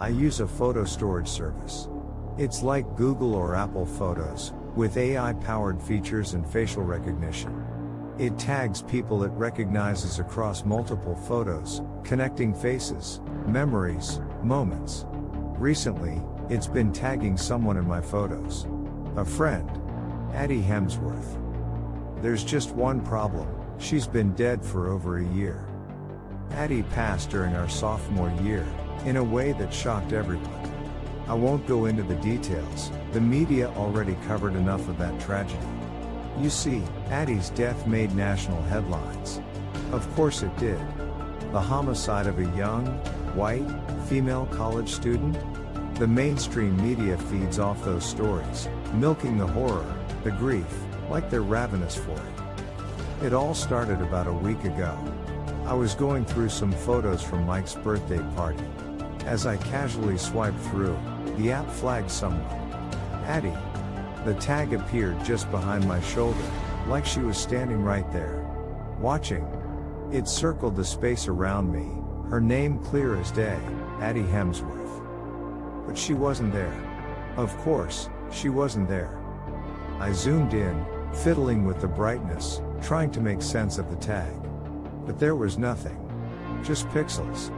I use a photo storage service. It's like Google or Apple Photos, with AI-powered features and facial recognition. It tags people it recognizes across multiple photos, connecting faces, memories, moments. Recently, it's been tagging someone in my photos. A friend. Addie Hemsworth. There's just one problem, she's been dead for over a year. Addie passed during our sophomore year, in a way that shocked everyone. I won't go into the details, the media already covered enough of that tragedy. You see, Addie's death made national headlines. Of course it did. The homicide of a young, white, female college student? The mainstream media feeds off those stories, milking the horror, the grief, like they're ravenous for it. It all started about a week ago. I was going through some photos from Mike's birthday party. As I casually swiped through, the app flagged someone. Addie. The tag appeared just behind my shoulder, like she was standing right there, watching. It circled the space around me, her name clear as day, Addie Hemsworth. But she wasn't there. Of course, she wasn't there. I zoomed in, fiddling with the brightness, trying to make sense of the tag. But there was nothing. Just pixels.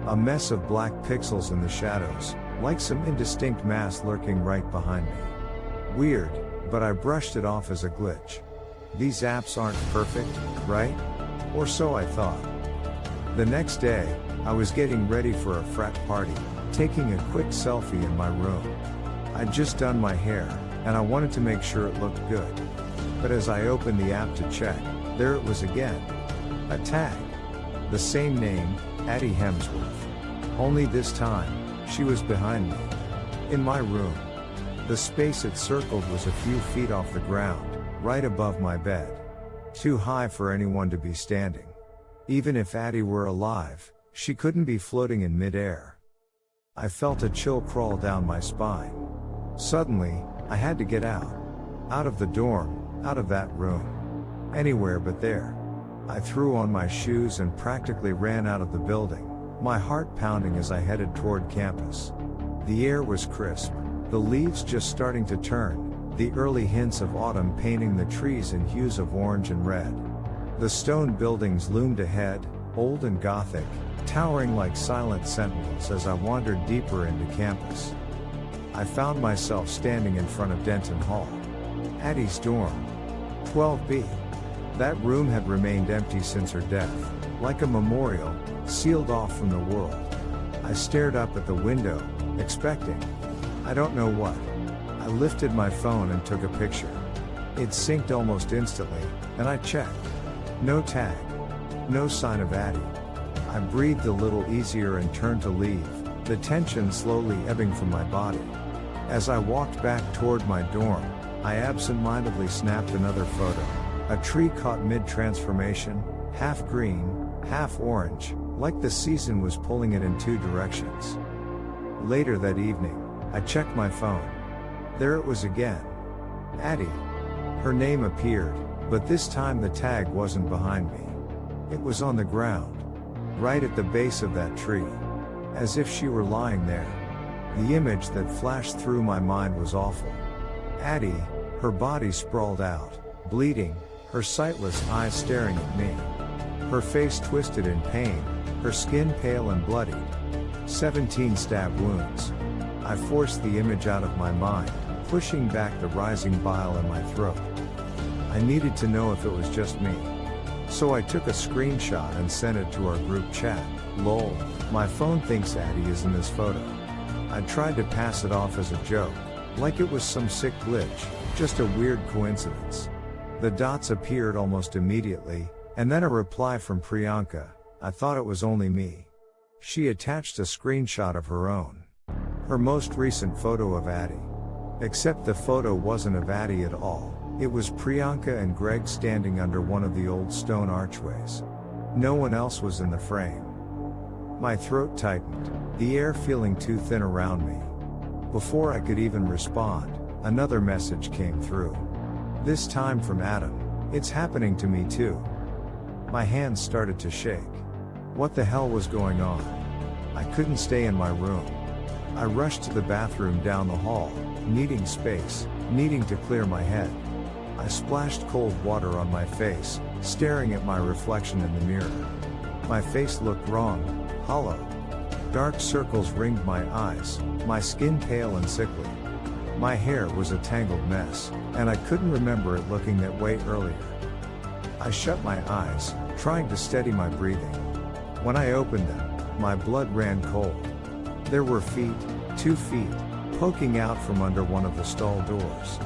A mess of black pixels in the shadows, like some indistinct mass lurking right behind me. Weird, but I brushed it off as a glitch. These apps aren't perfect, right? Or so I thought. The next day, I was getting ready for a frat party, taking a quick selfie in my room. I'd just done my hair, and I wanted to make sure it looked good. But as I opened the app to check, there it was again. A tag. The same name, Addie Hemsworth. Only this time, she was behind me. In my room. The space it circled was a few feet off the ground, right above my bed. Too high for anyone to be standing. Even if Addie were alive, she couldn't be floating in midair. I felt a chill crawl down my spine. Suddenly, I had to get out. Out of the dorm, out of that room. Anywhere but there. I threw on my shoes and practically ran out of the building, my heart pounding as I headed toward campus. The air was crisp, the leaves just starting to turn, the early hints of autumn painting the trees in hues of orange and red. The stone buildings loomed ahead, old and gothic, towering like silent sentinels as I wandered deeper into campus. I found myself standing in front of Denton Hall. Addie's dorm. 12B. That room had remained empty since her death, like a memorial, sealed off from the world. I stared up at the window, expecting. I don't know what. I lifted my phone and took a picture. It synced almost instantly, and I checked. No tag. No sign of Addie. I breathed a little easier and turned to leave, the tension slowly ebbing from my body. As I walked back toward my dorm, I absent-mindedly snapped another photo. A tree caught mid-transformation, half green, half orange, like the season was pulling it in two directions. Later that evening, I checked my phone. There it was again. Addie. Her name appeared, but this time the tag wasn't behind me. It was on the ground. Right at the base of that tree. As if she were lying there. The image that flashed through my mind was awful. Addie, her body sprawled out, bleeding, her sightless eyes staring at me. Her face twisted in pain, her skin pale and bloodied. 17 stab wounds. I forced the image out of my mind, pushing back the rising bile in my throat. I needed to know if it was just me. So I took a screenshot and sent it to our group chat. Lol, my phone thinks Addie is in this photo. I tried to pass it off as a joke, like it was some sick glitch, just a weird coincidence. The dots appeared almost immediately, and then a reply from Priyanka. I thought it was only me. She attached a screenshot of her own. Her most recent photo of Addie. Except the photo wasn't of Addie at all, it was Priyanka and Greg standing under one of the old stone archways. No one else was in the frame. My throat tightened, the air feeling too thin around me. Before I could even respond, another message came through. This time from Adam. It's happening to me too. My hands started to shake. What the hell was going on? I couldn't stay in my room. I rushed to the bathroom down the hall, needing space, needing to clear my head. I splashed cold water on my face, staring at my reflection in the mirror. My face looked wrong, hollow. Dark circles ringed my eyes, my skin pale and sickly. My hair was a tangled mess, and I couldn't remember it looking that way earlier. I shut my eyes, trying to steady my breathing. When I opened them, my blood ran cold. There were feet, 2 feet, poking out from under one of the stall doors.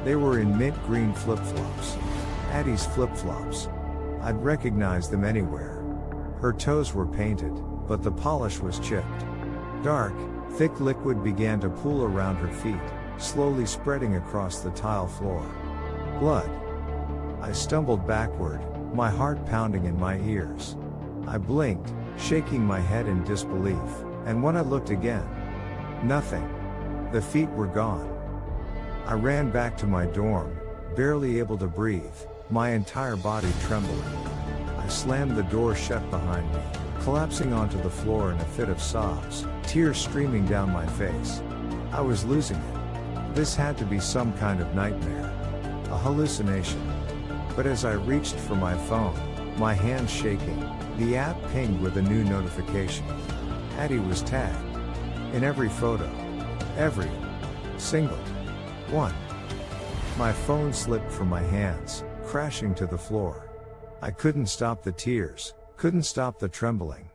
They were in mint green flip-flops. Addie's flip-flops. I'd recognize them anywhere. Her toes were painted, but the polish was chipped. Dark, thick liquid began to pool around her feet, slowly spreading across the tile floor. Blood. I stumbled backward, my heart pounding in my ears. I blinked, shaking my head in disbelief, and when I looked again, nothing. The feet were gone. I ran back to my dorm, barely able to breathe, my entire body trembling. I slammed the door shut behind me, collapsing onto the floor in a fit of sobs, tears streaming down my face. I was losing it. This had to be some kind of nightmare. A hallucination. But as I reached for my phone, my hands shaking, the app pinged with a new notification. Addie was tagged. In every photo. Every single one. My phone slipped from my hands, crashing to the floor. I couldn't stop the tears, couldn't stop the trembling.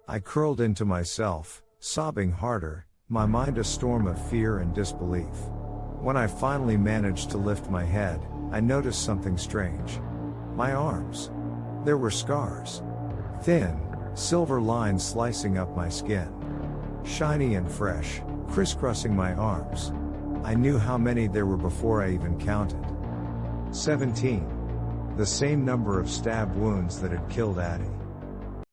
I curled into myself, sobbing harder, my mind a storm of fear and disbelief. When I finally managed to lift my head, I noticed something strange. My arms. There were scars. Thin, silver lines slicing up my skin. Shiny and fresh, crisscrossing my arms. I knew how many there were before I even counted. 17. The same number of stab wounds that had killed Addie.